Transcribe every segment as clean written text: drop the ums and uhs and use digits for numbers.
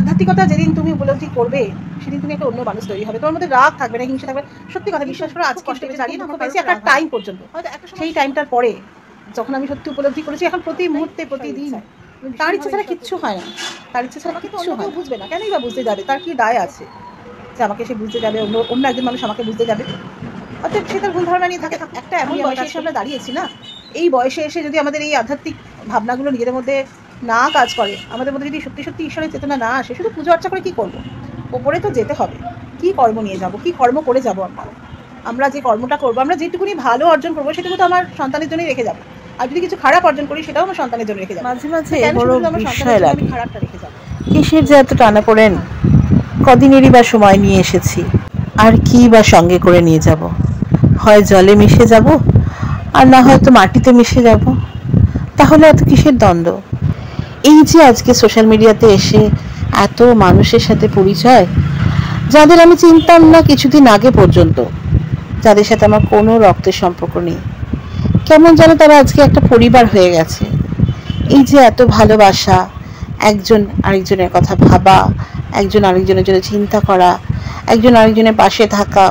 আধ্যাত্মিকতা যেদিন তুমি উপলব্ধি করবে সেদিন তুমি একটা অন্য মানুষ তৈরি হবে। তোমার মধ্যে রাগ থাকবে না, হিংসা থাকবে। সত্যি কথা বিশ্বাস করো, আজ কষ্ট চালিয়ে দুঃখ পেয়েছি একটা টাইম পর্যন্ত, সেই টাইমটার পরে যখন আমি সত্যি উপলব্ধি করেছি, এখন প্রতি মুহূর্তে প্রতিদিন তার ইচ্ছা ছাড়া কিচ্ছু হয় না, তার ইচ্ছা ছাড়া কিচ্ছু হয় না। বুঝবে না, কেনই বা বুঝতে যাবে, তার কি দায় আছে যে আমাকে সে বুঝতে যাবে, অন্য একজন মানুষ আমাকে বুঝতে যাবে? অতএব সে তার ভুল ধারণা নিয়ে থাকে। একটা এমন বয়সে এসে আমরা দাঁড়িয়েছি না, এই বয়সে এসে যদি আমাদের এই আধ্যাত্মিক ভাবনাগুলো নিজেদের মধ্যে না কাজ করে, আমাদের মধ্যে যদি সত্যি সত্যি ঈশ্বরের চেতনা না আসে, শুধু পুজো অর্চা করে কী করবো? ওপরে তো যেতে হবে, কী কর্ম নিয়ে যাব, কী কর্ম করে যাব? আমরা যে কর্মটা করবো, আমরা যেটুকুনি ভালো অর্জন করবো সেটুকু তো আমার সন্তানের জন্যই রেখে যাবো, আর যদি কিছু খারাপ অর্জন করি সেটাও আমার সন্তানের জন্য রেখে যাবো। মাঝে মাঝে বড় বিষয় লাগে, খারাপটা রেখে যাবো। কিসের যে এত টানা পড়েন, কদিনেরই বা সময় নিয়ে এসেছি, আর কি বা সঙ্গে করে নিয়ে যাব? হয় জলে মিশে যাব, আর না হয়তো মাটিতে মিশে যাব। তাহলে এত কিসের দ্বন্দ্ব? এই যে আজকে সোশ্যাল মিডিয়াতে এসে এত মানুষের সাথে পরিচয়, যাদের আমি চিনতাম না কিছুদিন আগে পর্যন্ত, যাদের সাথে আমার কোনো রক্তের সম্পর্ক নেই, কেমন যেন তারা আজকে একটা পরিবার হয়ে গেছে। এই যে এত ভালোবাসা, একজন আরেকজনের কথা ভাবা, একজন আরেকজনের জন্য চিন্তা করা, একজন আরেকজনের পাশে থাকা,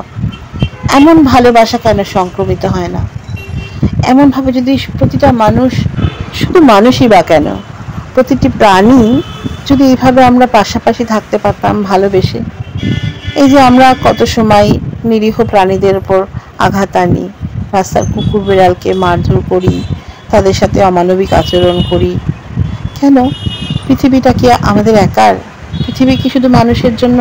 এমন ভালোবাসা কেন সংক্রমিত হয় না? এমনভাবে যদি প্রতিটা মানুষ, শুধু মানুষই বা কেন, প্রতিটি প্রাণী যদি এইভাবে আমরা পাশাপাশি থাকতে পারতাম ভালোবেসে। এই যে আমরা কত সময় নিরীহ প্রাণীদের উপর আঘাত আনি, রাস্তার কুকুর বিড়ালকে মারধর করি, তাদের সাথে অমানবিক আচরণ করি, কেন? পৃথিবীটা কি আমাদের একার? পৃথিবী কি শুধু মানুষের জন্য?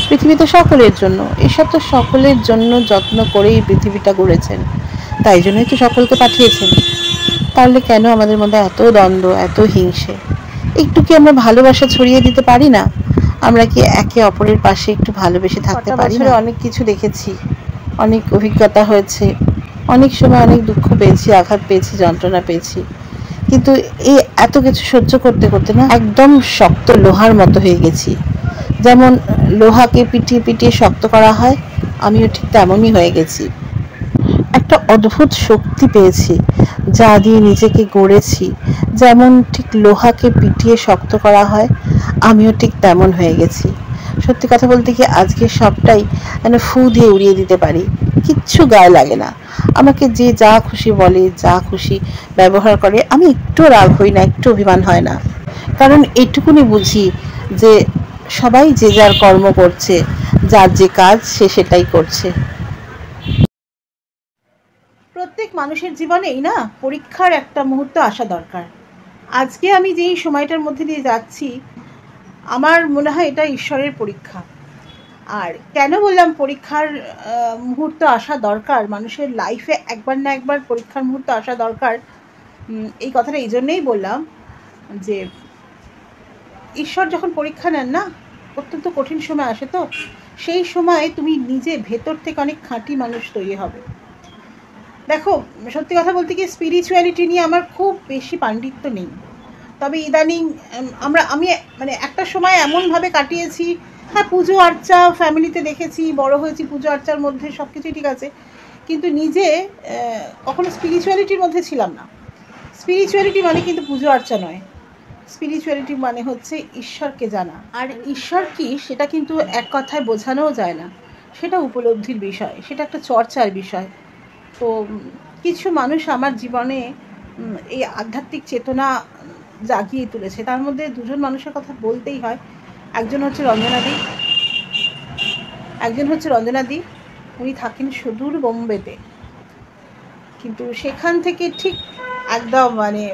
পৃথিবী তো সকলের জন্য। এসব তো সকলের জন্য যত্ন করেই পৃথিবীটা গড়েছেন, তাই জন্যই তো সকলকে পাঠিয়েছেন। তাহলে কেন আমাদের মধ্যে এত দ্বন্দ্ব, এত হিংসে? একটু কি আমরা ভালোবাসা ছড়িয়ে দিতে পারি না? আমরা কি একে অপরের পাশে একটু ভালোবেসে থাকতে পারি না? অনেক কিছু দেখেছি, অনেক অভিজ্ঞতা হয়েছে, অনেক সময় অনেক দুঃখ পেয়েছি, আঘাত পেয়েছি, যন্ত্রণা পেয়েছি, কিন্তু এই এত কিছু সহ্য করতে করতে না একদম শক্ত লোহার মতো হয়ে গেছি। যেমন লোহাকে পিটিয়ে পিটিয়ে শক্ত করা হয়, আমিও ঠিক তেমনই হয়ে গেছি। একটা অদ্ভুত শক্তি পেয়েছি যা দিয়ে নিজেকে গড়েছি। যেমন ঠিক লোহাকে পিটিয়ে শক্ত করা হয়, আমিও ঠিক তেমন হয়ে গেছি। সত্যি কথা বলতে কি, আজকে সবটাই মানে ফু দিয়ে উড়িয়ে দিতে পারি, কিচ্ছু গায়ে লাগে না। আমাকে যে যা খুশি বলে, যা খুশি ব্যবহার করে, আমি একটু রাগ হই না, একটু অভিমান হয় না। কারণ এটুকুনি বুঝি যে সবাই যে যার কর্ম করছে, যার যে কাজ সে সেটাই করছে। প্রত্যেক মানুষের জীবনেই না পরীক্ষার একটা মুহূর্ত আসা দরকার। আজকে আমি যেই সময়টার মধ্যে দিয়ে যাচ্ছি, আমার মনে হয় এটা ঈশ্বরের পরীক্ষা। আর কেন বললাম পরীক্ষার মুহূর্ত আসা দরকার, মানুষের লাইফে একবার না একবার পরীক্ষার মুহূর্ত আসা দরকার, এই কথাটা এই জন্যেই বললাম যে ঈশ্বর যখন পরীক্ষা নেন না, অত্যন্ত কঠিন সময় আসে, তো সেই সময় তুমি নিজে ভেতর থেকে অনেক খাঁটি মানুষ তৈরি হবে। দেখো, সত্যি কথা বলতে কি, স্পিরিচুয়ালিটি নিয়ে আমার খুব বেশি পাণ্ডিত্য নেই, তবে ইদানিং আমি মানে একটা সময় এমনভাবে কাটিয়েছি, হ্যাঁ পুজো আর্চা ফ্যামিলিতে দেখেছি, বড় হয়েছি পুজো আর্চার মধ্যে, সব কিছুই ঠিক আছে, কিন্তু নিজে কখনো স্পিরিচুয়ালিটির মধ্যে ছিলাম না। স্পিরিচুয়ালিটি মানে কিন্তু পুজো আর্চা নয়, স্পিরিচুয়ালিটি মানে হচ্ছে ঈশ্বরকে জানা। আর ঈশ্বর কি সেটা কিন্তু এক কথায় বোঝানোও যায় না, সেটা উপলব্ধির বিষয়, সেটা একটা চর্চার বিষয়। তো কিছু মানুষ আমার জীবনে এই আধ্যাত্মিক চেতনা জাগিয়ে তুলেছে, তার মধ্যে দুজন মানুষের কথা বলতেই হয়। একজন হচ্ছে রঞ্জনাদি, উনি থাকেন সুদূর বোম্বেতে, কিন্তু সেখান থেকে ঠিক একদম মানে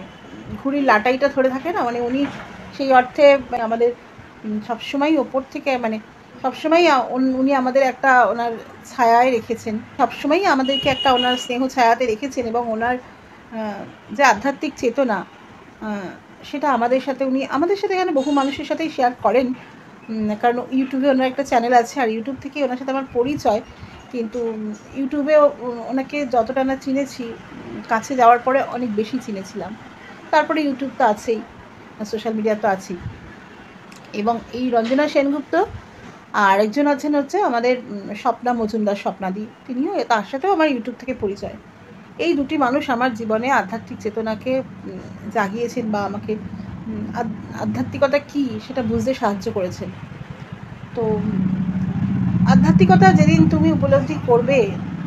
ঘুড়ির লাটাইটা ধরে থাকে না, মানে উনি সেই অর্থে আমাদের সবসময় ওপর থেকে মানে সবসময় উনি আমাদের একটা ওনার ছায়ায় রেখেছেন, সবসময়ই আমাদেরকে একটা ওনার স্নেহ ছায়াতে রেখেছেন, এবং ওনার যে আধ্যাত্মিক চেতনা সেটা আমাদের সাথে এখানে বহু মানুষের সাথেই শেয়ার করেন, কারণ ইউটিউবে ওনার একটা চ্যানেল আছে, আর ইউটিউব থেকে ওনার সাথে আমার পরিচয়। কিন্তু ইউটিউবেও ওনাকে যতটা না চিনেছি, কাছে যাওয়ার পরে অনেক বেশি চিনেছিলাম। তারপরে ইউটিউব তো আছেই, সোশ্যাল মিডিয়া তো আছেই। এবং এই রঞ্জনা সেনগুপ্ত আর একজন আছেন হচ্ছে আমাদের স্বপ্না মজুমদার, স্বপ্নাদি, তিনিও, তার সাথেও আমার ইউটিউব থেকে পরিচয়। এই দুটি মানুষ আমার জীবনে আধ্যাত্মিক চেতনাকে জাগিয়েছেন বা আমাকে আধ্যাত্মিকতা কি সেটা বুঝতে সাহায্য করেছেন। তো আধ্যাত্মিকতা যেদিন তুমি উপলব্ধি করবে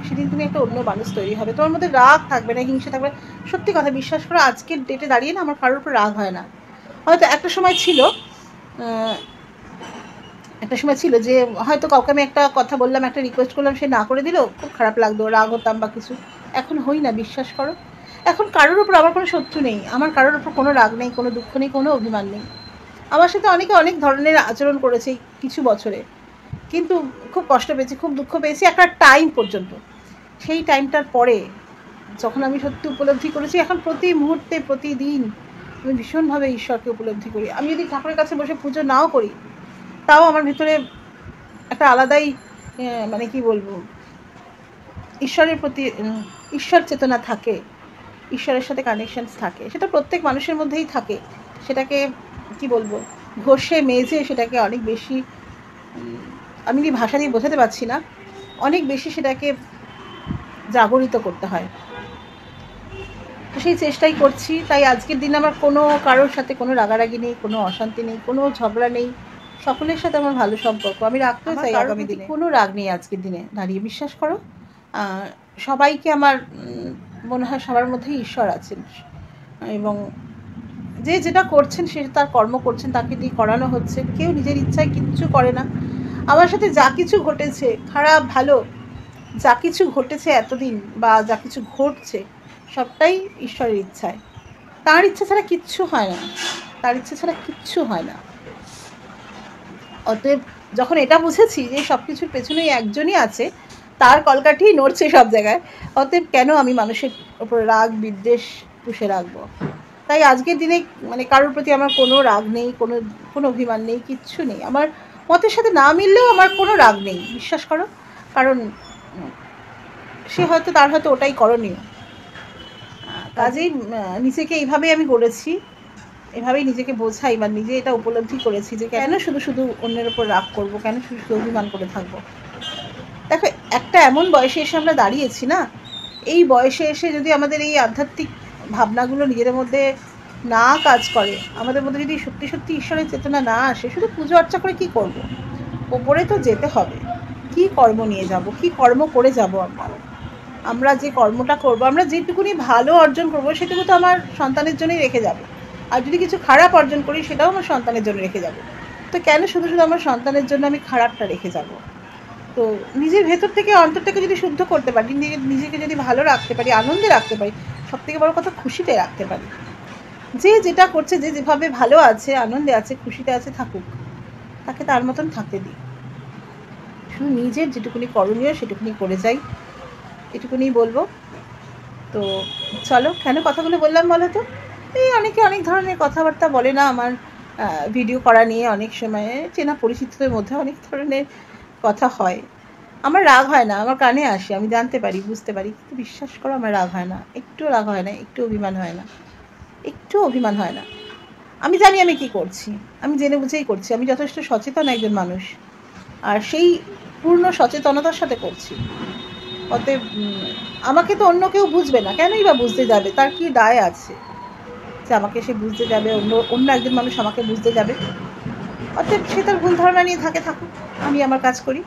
সেদিন তুমি একটা অন্য মানুষ তৈরি হবে। তোমার মধ্যে রাগ থাকবে না, হিংসে থাকবে। সত্যি কথা বিশ্বাস করো, আজকের ডেটে দাঁড়িয়ে না আমার কারোর উপর রাগ হয় না। হয়তো একটা সময় ছিল যে হয়তো কাউকে আমি একটা কথা বললাম, একটা রিকোয়েস্ট করলাম, সে না করে দিল, খুব খারাপ লাগতো, রাগ হতাম বা কিছু। এখন হই না, বিশ্বাস করো। এখন কারোর উপর আমার কোনো শত্রু নেই, আমার কারোর উপর কোনো রাগ নেই, কোনো দুঃখ নেই, কোনো অভিমান নেই। আমার সাথে অনেকে অনেক ধরনের আচরণ করেছে কিছু বছরে, কিন্তু খুব কষ্ট পেয়েছি, খুব দুঃখ পেয়েছি একটা টাইম পর্যন্ত। সেই টাইমটার পরে যখন আমি সত্যি উপলব্ধি করেছি, এখন প্রতি মুহূর্তে প্রতিদিন আমি ভীষণভাবে ঈশ্বরকে উপলব্ধি করি। আমি যদি ঠাকুরের কাছে বসে পুজো নাও করি, তাও আমার ভিতরে একটা আলাদাই মানে কি বলবো, ঈশ্বরের প্রতি ঈশ্বর চেতনা থাকে, ঈশ্বরের সাথে কানেকশনস থাকে। সেটা প্রত্যেক মানুষের মধ্যেই থাকে। সেটাকে কি বলবো, ঘষে মেজে সেটাকে অনেক বেশি, আমি কি ভাষা দিয়ে বোঝাতে পারছি না, অনেক বেশি সেটাকে জাগরিত করতে হয়। তো সেই চেষ্টাই করছি। তাই আজকের দিন আমার কোনো কারোর সাথে কোনো রাগারাগি নেই, কোনো অশান্তি নেই, কোনো ঝগড়া নেই, সকলের সাথে আমার ভালো সম্পর্ক। আমি রাখতেও চাই আগামী দিনে। কোনো রাগ নেই আজকের দিনে দাঁড়িয়ে, বিশ্বাস করো। সবাইকে আমার মনে হয় সবার মধ্যেই ঈশ্বর আছেন, এবং যে যেটা করছেন সে তার কর্ম করছেন, তাকে দিয়ে করানো হচ্ছে। কেউ নিজের ইচ্ছায় কিচ্ছু করে না। আমার সাথে যা কিছু ঘটেছে, খারাপ ভালো যা কিছু ঘটেছে এতদিন, বা যা কিছু ঘটছে, সবটাই ঈশ্বরের ইচ্ছায়। তার ইচ্ছা ছাড়া কিচ্ছু হয় না, তার ইচ্ছা ছাড়া কিচ্ছু হয় না। অতএব যখন এটা বুঝেছি যে সব কিছুর পেছনেই একজনই আছে, তার কলকাঠি নড়ছে সব জায়গায়, অতএব কেন আমি মানুষের ওপর রাগ বিদ্বেষ পুষে রাখবো। তাই আজকের দিনে মানে কারোর প্রতি আমার কোনো রাগ নেই, কোনো অভিমান নেই, কিচ্ছু নেই। আমার মতের সাথে না মিললেও আমার কোনো রাগ নেই, বিশ্বাস করো। কারণ সে হয়তো তার হয়তো ওটাই করণীয়। কাজেই নিজেকে এইভাবেই আমি গড়েছি, এভাবেই নিজেকে বোঝাই বা নিজে এটা উপলব্ধি করেছি যে কেন শুধু শুধু অন্যের ওপর রাগ করবো, কেন শুধু শুধু অভিমান করে থাকবো। দেখো, একটা এমন বয়সে এসে আমরা দাঁড়িয়েছি না, এই বয়সে এসে যদি আমাদের এই আধ্যাত্মিক ভাবনাগুলো নিজেদের মধ্যে না কাজ করে, আমাদের মধ্যে যদি সত্যি সত্যি ঈশ্বরের চেতনা না আসে, শুধু পুজো অর্চা করে কি করব? ওপরে তো যেতে হবে। কি কর্ম নিয়ে যাব, কি কর্ম করে যাব? আমরা যে কর্মটা করব, আমরা যেটুকুনি ভালো অর্জন করব, সেটুকু তো আমার সন্তানের জন্যই রেখে যাব। আর যদি কিছু খারাপ অর্জন করি, সেটাও আমার সন্তানের জন্য রেখে যাব। তো কেন শুধু শুধু আমার সন্তানের জন্য আমি খারাপটা রেখে যাব? তো নিজের ভেতর থেকে অন্তরটাকে যদি শুদ্ধ করতে পারি, নিজেকে যদি ভালো রাখতে পারি, আনন্দে রাখতে পারি, সবথেকে বড় কথা খুশিতে রাখতে পারি। যে যেটা করছে, যে যেভাবে ভালো আছে, আনন্দে আছে, খুশিতে আছে, থাকুক, তাকে তার মতন থাকতে দিই। শুধু নিজের যেটুকুনি করণীয় সেটুকুনি করে যাই, এটুকুনি বলবো। তো চলো, কেন কথাগুলো বললাম বলো তো? এই অনেকে অনেক ধরনের কথাবার্তা বলে না আমার ভিডিও করা নিয়ে, অনেক সময় চেনা পরিচিতদের মধ্যে অনেক ধরনের কথা হয়। আমার রাগ হয় না, আমার কানে আসে, আমি জানতে পারি, বুঝতে পারি, কিন্তু বিশ্বাস করো আমার রাগ হয় না, একটু রাগ হয় না, একটু অভিমান হয় না, একটু অভিমান হয় না। আমি জানি আমি কি করছি, আমি জেনে বুঝেই করছি। আমি যথেষ্ট সচেতন একজন মানুষ, আর সেই পূর্ণ সচেতনতার সাথে করছি। অতএব আমাকে তো অন্য কেউ বুঝবে না, কেনই বা বুঝতে যাবে? তার কি দায় আছে যে আমাকে সে বুঝতে যাবে, অন্য একজন মানুষ আমাকে বুঝতে যাবে? অতএব সে তার ভুল ধারণা নিয়ে থাকুক, আমি আমার কাজ করি।